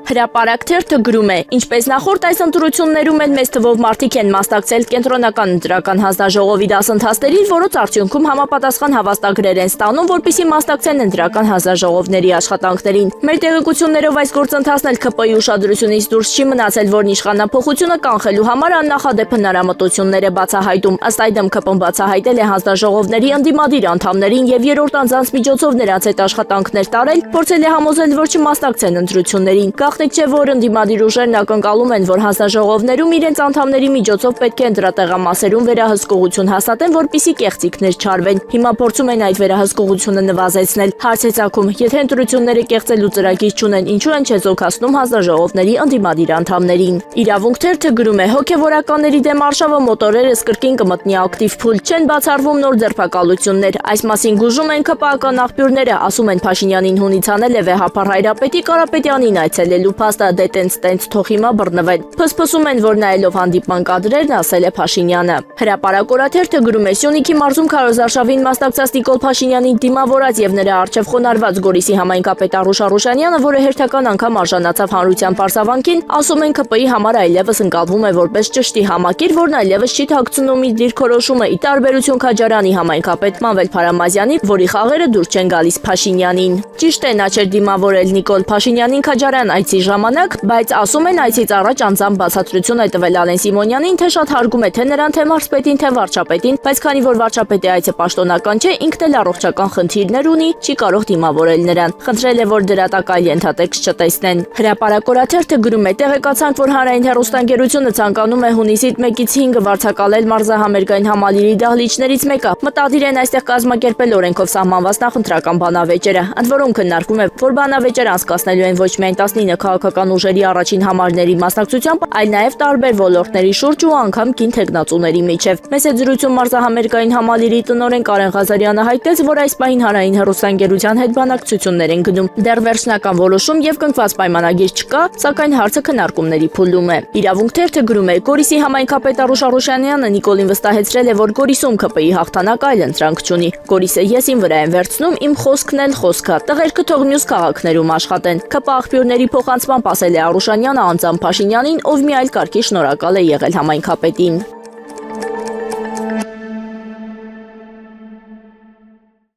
Հրապարակ թերթը գրում է, ինչպես նախորդ այս ընտրություններում են մեծ թվով մարդիկ են մասնակցել կենտրոնական ընտրական հանձնաժողովի դասընթացներին, որոնց արդյունքում համապատասխան հավաստագրեր են ստանում, որպեսզի մասնակցեն ընտրական հանձնաժողովների աշխատանքներին։ Մեր տեղեկություններով այս գործընթացն էլ ՔՊ-ի ուշադրությունից դուրս չի մնացել, որն իշխանափոխությունը կանխելու համար աննախադեպ հնարամտություններ է բացահայտում։ Ըստ այդմ ՔՊ-ն բացահայտել է հանձնաժողովների ընդդիմադիր անդամներին եւ երրորդ անձանց միջոցով նրանց հետ աշխատանքներ տարել, փորձել է համոզել, որ չմասնակցեն ընտրություններին։ Գաղտնիք չէ, որ ընդդիմադիր ուժերն ակնկալում են, որ հանձնաժողովներում իրենց անդամների միջոցով պետք է ընտրատեղամասերում վերահսկողություն հաստատեն, որպեսզի կեղծիքներ չարվեն։ Հիմա փորձում են այդ վերահսկողությունը նվազեցնել։ Հարց է ծագում, եթե ընտրությունները կեղծելու ծրագիր չունեն, ինչու են չեզոքացնում հանձնաժողովների ընդդիմադիր անդամներին։ Իրավունք թերթը գրում է, հոգևորականների դեմ արշավը մոտորերս կրկին կմտնի ակտիվ փուլ, չեն բացառվում նոր ձերբակալություններ։ Այս մասին գուժում են ԿՊԱ-ական աղբյուրները, ասում են Փաշինյանին հունից անել է վեհապար Հայրապետի Կարապետյանին այցելելու փաստը, դե տենց թող հիմա բռնվեն։ Փսփսում են, որ նայելով հանդիպման կադրերն, ասել է Փաշինյանը։ Հրապարակ օրաթերթը գրում է, Սյունիքի մարզում քարոզարշավին մասնակցած Նիկոլ Փաշինյանին դիմավորած եւ նրա առջեւ խոնարհված Գորիսի համայնքապետ Արուշ Արուշանյանը, որը հերթական անգամ արժանացավ հանրության պարզավանքին, ասում են ԿՊ-ի համար այլևս ընկալվում է որպես ճշտի համակիր, որն այլևս չի թաքցնում իր դիրքորոշումը, ի տարբերություն Քաջարյանի համայնքապետ Մանվել Փարամազյանի, որի խաղերը դուր չեն գալիս Փաշինյանին։ Ճիշտ է, նա չէր դիմավորել Նիկոլ Փաշինյանին Քաջարյան այցի ժամանակ, բայց ասում են այցից առաջ անձամբ բացատրություն է տվել Ալեն Սիմոնյանին, թե շատ հարգում է թե նրան, թե մարզպետին, թե վարչապետին, բայց քանի որ վարչապետի այցը պաշտոնական չէ, ինքն էլ առողջական խնդիրներ ունի, չի կարող դիմավորել նրան։ Խնդրել է, որ դրատակայլ ենթատեքստ չտեսնեն։ Հրապարակ օրաթերթը գրում է, տեղեկացանք, որ Հանրային հեռուստաընկերությունը ցանկանում է հունիսի 1-ից 5-ը վարձակալել մարզահամերգային համալիրի դահլիճներից մեկը։ Մտադիր են այստեղ կազմակերպել օրենքով սահմանված նախընտրական բանավեճերը, ընդ որում քննարկվում է, որ բանավեճեր անցկացնելու են ոչ միայն 19 քաղաքական ուժերի առաջին համարների մասնակցությամբ, այլ նաև տարբեր ոլորտների շուրջ ու անգամ կին թեկնածուների միջև։ Մեծ զրույցում մարզահամերգային համալիրի տնօրեն Կարեն Ղազարյանը հայտնեց, որ այս պահին Հանրային հեռուստաընկերության հետ բանակցություններ են գնում։ Դեռ վերջնական որոշում եւ կնքված պայմանագիր չկա, սակայն հարցը քննարկումների փուլում է։ Իրավունք թերթը գրում է, Գորիսի համայնքապետ Արուշ Արուշանյանը Նիկոլին վստահեցրել է, որ Գորիսում ԿՊ-ի հաղթանակ այլ ընտրանք չունի։ Գորիսը եսին վրա են վերցնում, իմ խոսքն էլ խոսքա, տղերքը թող մյուս քաղաքներում աշխատեն։ ԿՊ աղբյուրների փոխանցմամբ ասել է Արուշանյանը անձամբ Փաշինյանին, ով մի այլ կարգի շնորհակալ է եղել համայնքապետին։